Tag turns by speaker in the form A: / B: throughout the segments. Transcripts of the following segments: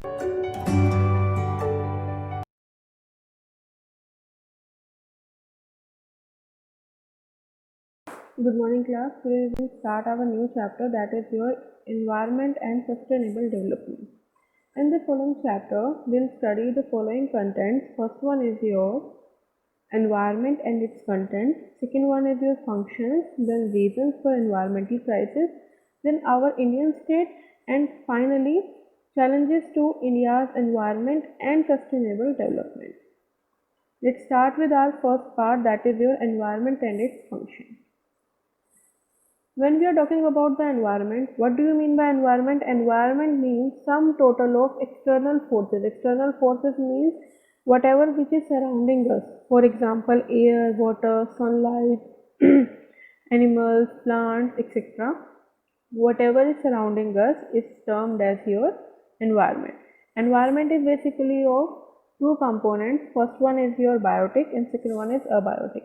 A: Good morning, class. Today we will start our new chapter, that is your environment and sustainable development. In the following chapter, we'll study the following contents. First one is your environment and its content. Second one is your functions, then reasons for environmental crisis, then our Indian state, and finally challenges to India's environment and sustainable development. Let's start with our first part, that is your environment and its function. When we are talking about the environment, what do you mean by environment? Environment means sum total of external forces. External forces means whatever which is surrounding us. For example, air, water, sunlight, animals, plants, etc. Whatever is surrounding us is termed as your environment. Environment is basically of two components. First one is your biotic and second one is abiotic.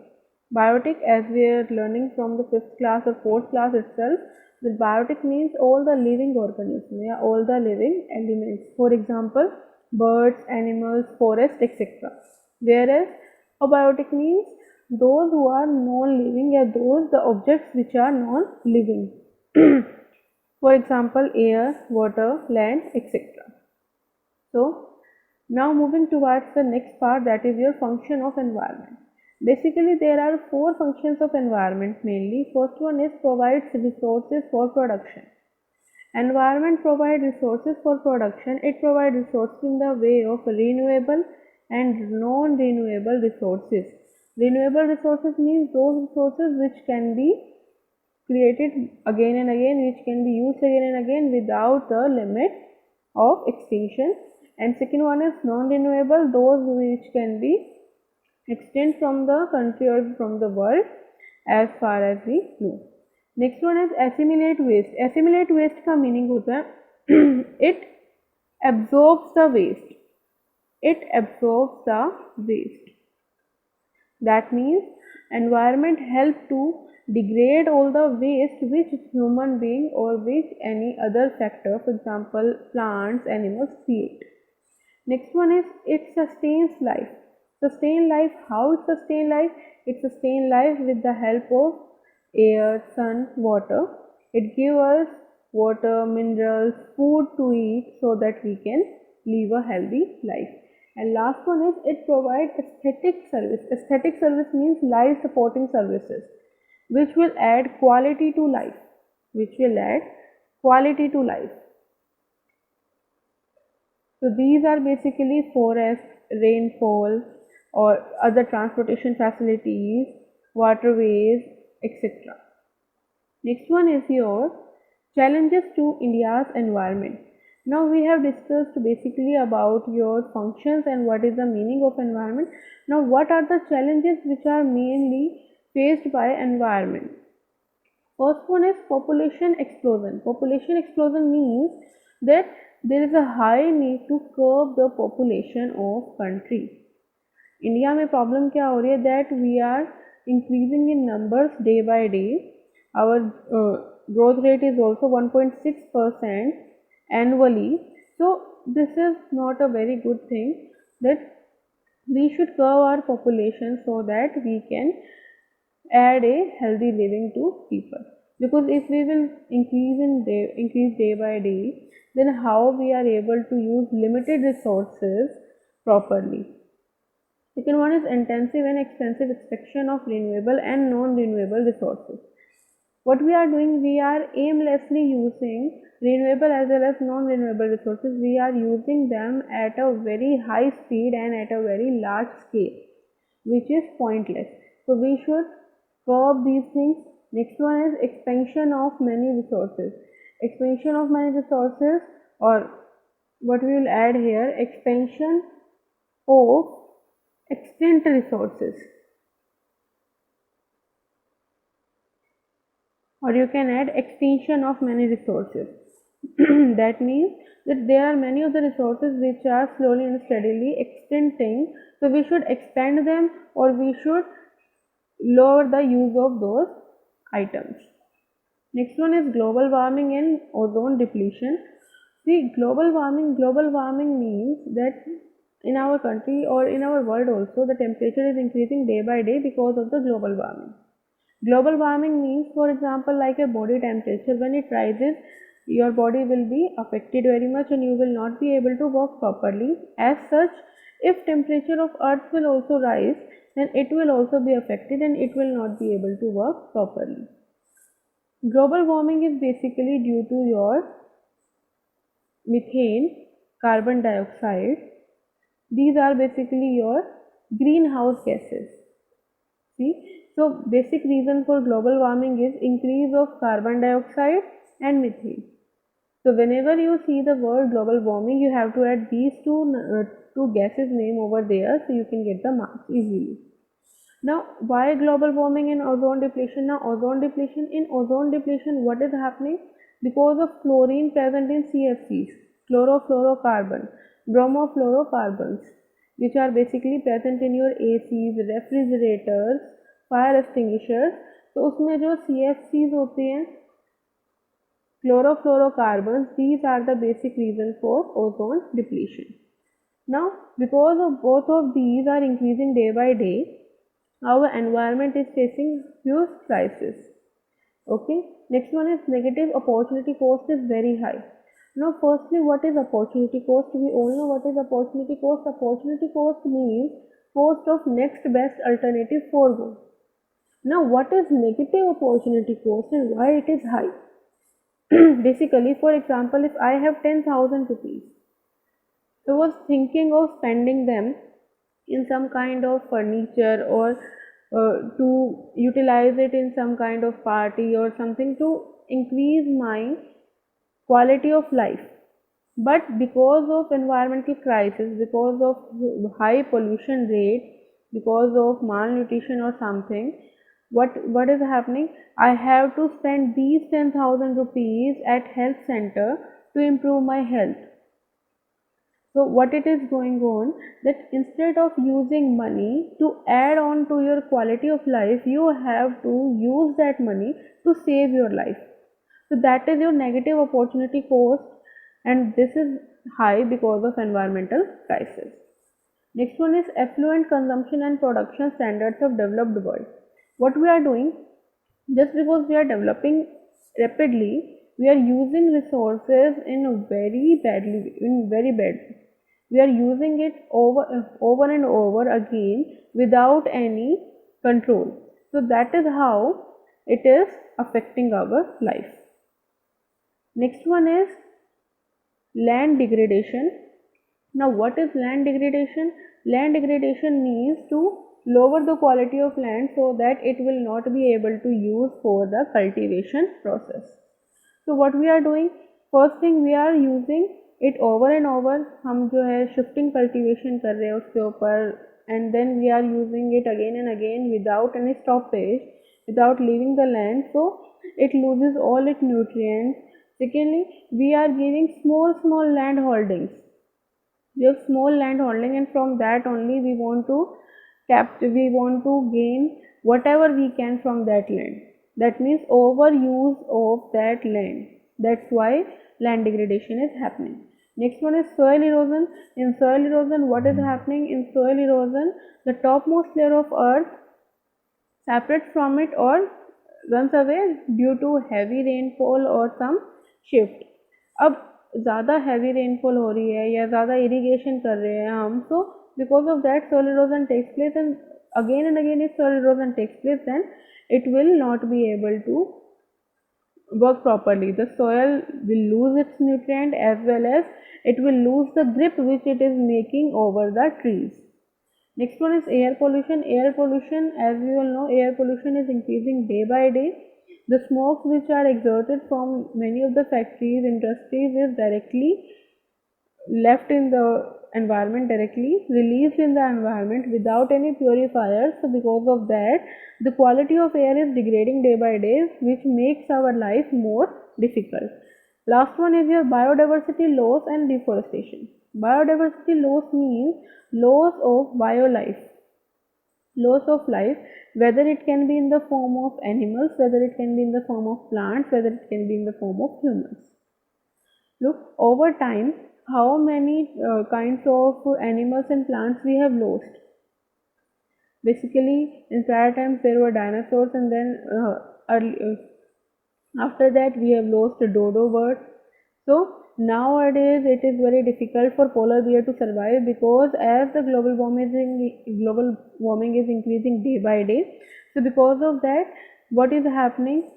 A: Biotic, as we are learning from the 5th class or 4th class itself, the biotic means all the living organisms, all the living elements. For example, birds, animals, forest, etc. Whereas abiotic means those who are non-living, or those the objects which are non-living. For example, air, water, land, etc. So, now moving towards the next part, that is your function of environment. Basically, there are four functions of environment mainly. First one is provides resources for production. Environment provides resources for production. It provides resources in the way of renewable and non-renewable resources. Renewable resources means those resources which can be created again and again, which can be used again and again without the limit of extinction. And second one is non-renewable, those which can be extend from the country or from the world as far as we know. Next one is assimilate waste. Assimilate waste का meaning होता है it absorbs the waste. It absorbs the waste. That means environment help to degrade all the waste which human being or which any other factor, for example plants, animals, create. Next one is it sustains life. Sustain life. How it sustain life? It sustain life with the help of air, sun, water. It gives us water, minerals, food to eat so that we can live a healthy life. And last one is it provides aesthetic service. Aesthetic service means life supporting services which will add quality to life. Which will add quality to life. So these are basically forest, rainfall, or other transportation facilities, waterways, etc. Next one is your challenges to India's environment. Now we have discussed basically about your functions and what is the meaning of environment. Now what are the challenges which are mainly faced by environment? First one is population explosion. Population explosion means that there is a high need to curb the population of country. India में problem क्या हो रही है that we are increasing in numbers day by day our growth rate is also 1.6% annually. So this is not a very good thing, that we should curb our population so that we can add a healthy living to people. Because if we will increase day by day, then how we are able to use limited resources properly. Second one is intensive and extensive extraction of renewable and non-renewable resources. What we are doing, we are aimlessly using renewable as well as non-renewable resources. We are using them at a very high speed and at a very large scale, which is pointless. So we should curb these things. Next one is expansion of many resources. Expansion of many resources, or what we will add here, expansion of extent resources, or you can add extinction of many resources. That means that there are many of the resources which are slowly and steadily extincting, so we should expand them or we should lower the use of those items. Next one is global warming and ozone depletion. See, global warming means that in our country or in our world also the temperature is increasing day by day because of the global warming. Global warming means, for example, like a body temperature, when it rises, your body will be affected very much and you will not be able to work properly. As such, if temperature of earth will also rise, then it will also be affected and it will not be able to work properly. Global warming is basically due to your methane, carbon dioxide. These are basically your greenhouse gases. See, so basic reason for global warming is increase of carbon dioxide and methane. So whenever you see the word global warming, you have to add these two gases name over there so you can get the marks easily. Now, why global warming and ozone depletion? Now, ozone depletion, what is happening? Because of chlorine present in CFCs, chlorofluorocarbon, bromofluorocarbons, which are basically present in your ACs, refrigerators, fire extinguishers. तो उसमें जो CFCs होते हैं, chlorofluorocarbons, these are the basic reason for ozone depletion. Now, because of both of these are increasing day by day, our environment is facing huge crisis. Okay, next one is negative opportunity cost is very high. Now, firstly, what is opportunity cost? We all know what is opportunity cost. Opportunity cost means cost of next best alternative forego. Now, what is negative opportunity cost and why it is high? Basically, for example, if I have 10,000 rupees, I was thinking of spending them in some kind of furniture or to utilize it in some kind of party or something to increase my quality of life. But because of environmental crisis, because of high pollution rate, because of malnutrition or something, what is happening? I have to spend these 10,000 rupees at health center to improve my health. So what it is going on, that instead of using money to add on to your quality of life, you have to use that money to save your life. So that is your negative opportunity cost, and this is high because of environmental crisis. Next one is affluent consumption and production standards of developed world. What we are doing, just because we are developing rapidly, we are using resources in very bad. We are using it over and over again without any control. So that is how it is affecting our life. Next one is land degradation. Now, what is land degradation? Land degradation means to lower the quality of land so that it will not be able to use for the cultivation process. So what we are doing, first thing we are using it over and over, हम जो है shifting cultivation कर रहे हैं उसके ऊपर, and then we are using it again and again without any stoppage, without leaving the land, so it loses all its nutrients. Secondly, we are giving small land holdings. We have small land holding, and from that only we want to gain whatever we can from that land. That means overuse of that land. That's why land degradation is happening. Next one is soil erosion. In soil erosion, what is happening? In soil erosion, the topmost layer of earth separates from it or runs away due to heavy rainfall or some shift. अब ज़्यादा heavy rainfall हो रही है या ज़्यादा irrigation कर रहे हैं हम, so because of that soil erosion takes place, and again if soil erosion takes place, then it will not be able to work properly. The soil will lose its nutrient as well as it will lose the grip which it is making over the trees. Next one is air pollution. Air pollution, as we all know, air pollution is increasing day by day. The smokes which are exerted from many of the factories, industries is directly left in the environment, directly released in the environment without any purifiers. So because of that, the quality of air is degrading day by day, which makes our life more difficult. Last one is your biodiversity loss and deforestation. Biodiversity loss means loss of biolife. Loss of life, whether it can be in the form of animals, whether it can be in the form of plants, whether it can be in the form of humans. Look, over time, how many kinds of animals and plants we have lost. Basically, in prior times there were dinosaurs, and then after that we have lost dodo birds. So nowadays it is very difficult for polar bear to survive, because as the global warming is increasing day by day. So because of that, what is happening?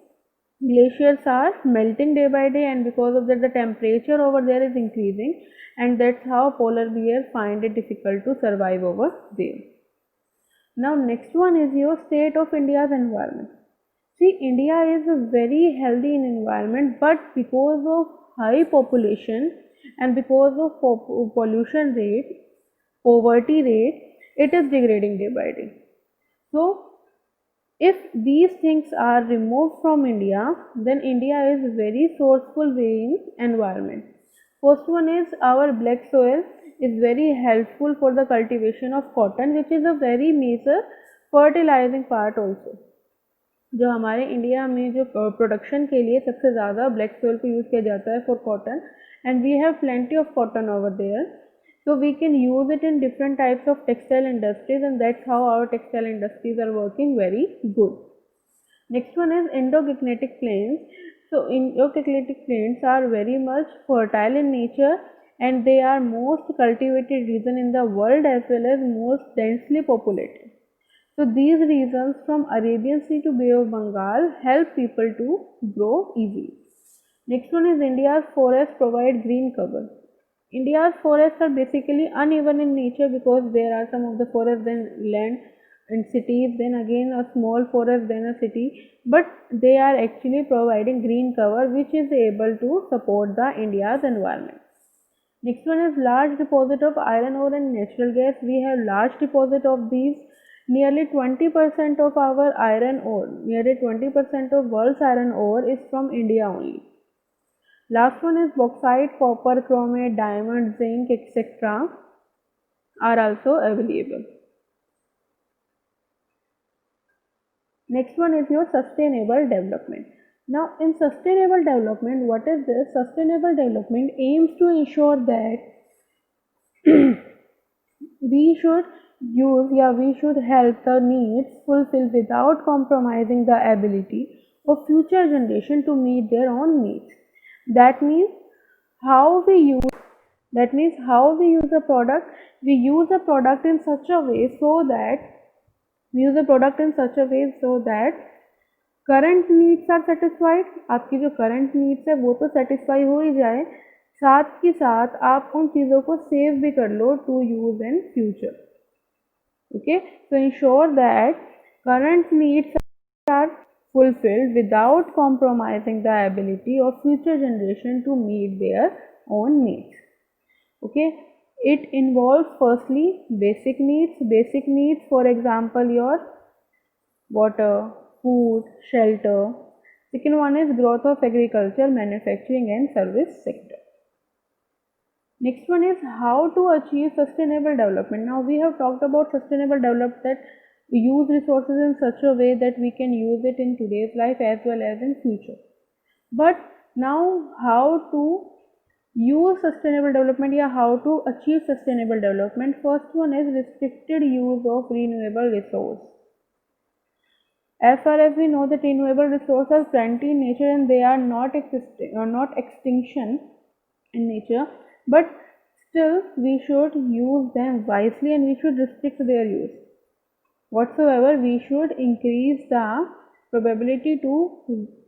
A: Glaciers are melting day by day, and because of that the temperature over there is increasing, and that's how polar bears find it difficult to survive over there. Now next one is your state of India's environment. See, India is a very healthy in environment, but because of high population and because of pollution rate, poverty rate, it is degrading day by day. So if these things are removed from India, then India is very sourceful way in environment. First one is our black soil is very helpful for the cultivation of cotton, which is a very major fertilizing part also. जो हमारे India में जो production के लिए सबसे ज़्यादा black soil को use किया जाता है for cotton, and we have plenty of cotton over there, so we can use it in different types of textile industries, and that's how our textile industries are working very good. Next one is Indo-Gangetic plains. So Indo-Gangetic plains are very much fertile in nature, and they are most cultivated region in the world as well as most densely populated. So these regions from Arabian Sea to Bay of Bengal help people to grow easily. Next one is India's forests provide green cover. India's forests are basically uneven in nature, because there are some of the forests then land in cities, then again a small forest, then a city, but they are actually providing green cover which is able to support the India's environment. Next one is large deposit of iron ore and natural gas. We have large deposit of these. Nearly 20% of our iron ore, nearly 20% of world's iron ore is from India only. Last one is bauxite, copper, chromate, diamond, zinc, etc. are also available. Next one is your sustainable development. Now in sustainable development, what is this? Sustainable development aims to ensure that we should we should help the needs fulfill without compromising the ability of future generation to meet their own needs. That means how we use a product. We use a product in such a way so that current needs are satisfied. आपकी जो current needs है वो तो satisfy हो ही जाए, साथ ही साथ आप उन चीज़ों को सेव भी कर लो to use in future. Okay, so ensure that current needs are fulfilled without compromising the ability of future generation to meet their own needs. Okay, it involves firstly basic needs, for example your water, food, shelter. Second one is growth of agriculture, manufacturing and service sector. Next one is how to achieve sustainable development. Now we have talked about sustainable development, that we use resources in such a way that we can use it in today's life as well as in future. But now how to use sustainable development, how to achieve sustainable development? First one is restricted use of renewable resource. As far as we know that renewable resources are plenty in nature and they are not existing or not extinction in nature, but still we should use them wisely and we should restrict their use. Whatsoever, we should increase the probability to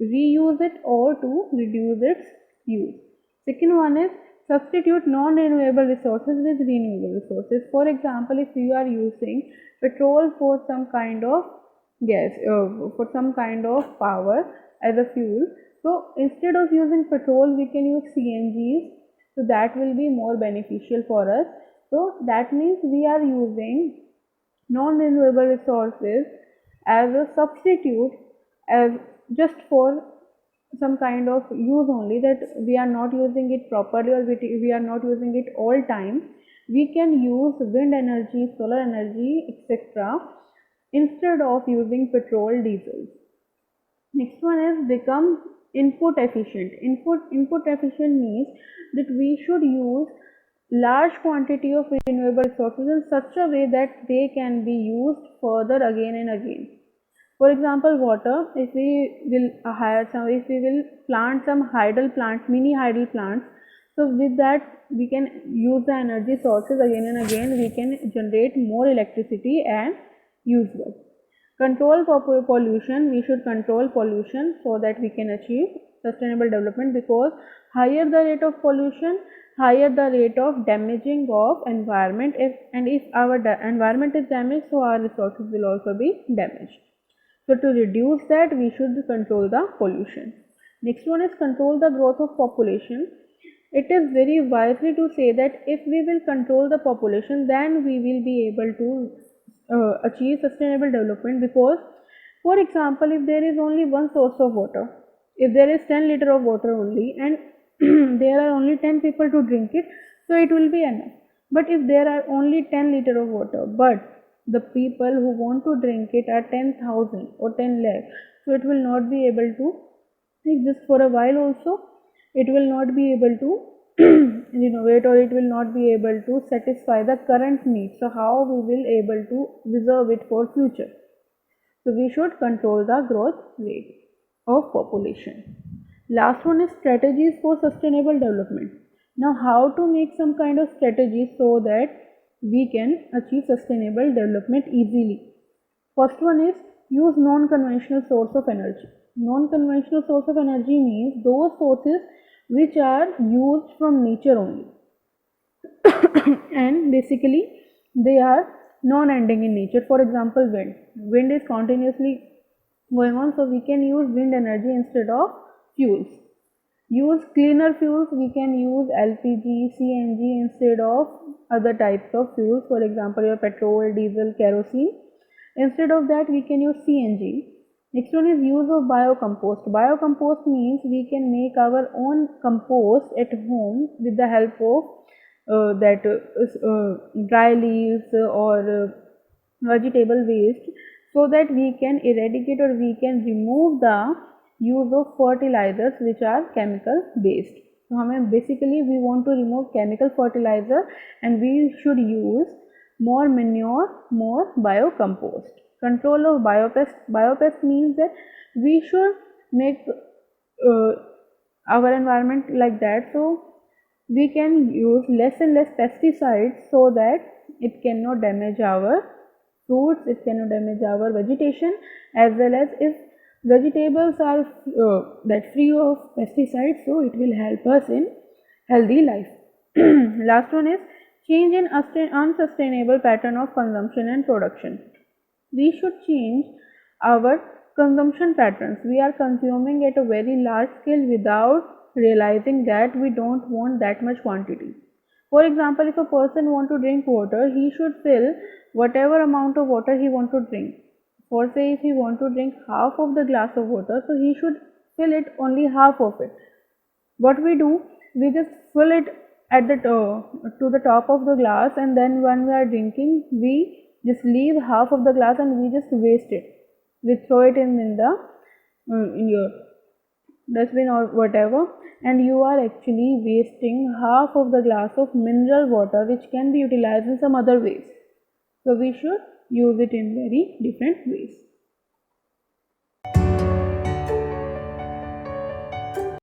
A: reuse it or to reduce its use. Second one is substitute non-renewable resources with renewable resources. For example, if you are using petrol for some kind of gas, for some kind of power as a fuel, so instead of using petrol we can use CNGs, so that will be more beneficial for us. So that means we are using non-renewable resources as a substitute, as just for some kind of use only, that we are not using it properly or we are not using it all time. We can use wind energy, solar energy, etc. instead of using petrol, diesel. Next one is become input efficient. Input efficient means that we should use large quantity of renewable resources in such a way that they can be used further again and again. For example, water, if we will if we will plant some hydel plants, mini hydel plants, so with that we can use the energy sources again and again, we can generate more electricity and use them. Control pollution, we should control pollution so that we can achieve sustainable development, because higher the rate of pollution, higher the rate of damaging of environment, if our environment is damaged, so our resources will also be damaged. So to reduce that, we should control the pollution. Next one is control the growth of population. It is very wisely to say that if we will control the population, then we will be able to achieve sustainable development, because for example, if there is only one source of water, if there is 10 liter of water only and there are only 10 people to drink it, so it will be enough. But if there are only 10 liter of water, but the people who want to drink it are 10,000 or 10 lakh, so it will not be able to exist for a while also. It will not be able to renovate, or it will not be able to satisfy the current needs. So how we will able to reserve it for future? So we should control the growth rate of population. Last one is strategies for sustainable development. Now how to make some kind of strategy so that we can achieve sustainable development easily. First one is use non-conventional source of energy. Non-conventional source of energy means those sources which are used from nature only and basically they are non-ending in nature. For example, wind is continuously going on, so we can use wind energy instead of fuels. Use cleaner fuels, we can use LPG, CNG instead of other types of fuels, for example your petrol, diesel, kerosene. Instead of that we can use CNG. Next one is use of biocompost. Biocompost means we can make our own compost at home with the help of dry leaves or vegetable waste, so that we can eradicate or we can remove the use of fertilizers which are chemical based. So basically we want to remove chemical fertilizer and we should use more manure, more biocompost. Control of biopest. Biopest means that we should make our environment like that, so we can use less and less pesticides so that it cannot damage our fruits, it cannot damage our vegetation, as well as if vegetables are free of pesticides, so it will help us in healthy life. Last one is change in unsustainable pattern of consumption and production. We should change our consumption patterns. We are consuming at a very large scale without realizing that we don't want that much quantity. For example, if a person want to drink water, he should fill whatever amount of water he want to drink. For say if he want to drink half of the glass of water, so he should fill it only half of it. What we do, we just fill it at the to the top of the glass, and then when we are drinking, we just leave half of the glass and we just waste it. We throw it in your dustbin or whatever, and you are actually wasting half of the glass of mineral water which can be utilized in some other ways. So we should use it in very different ways.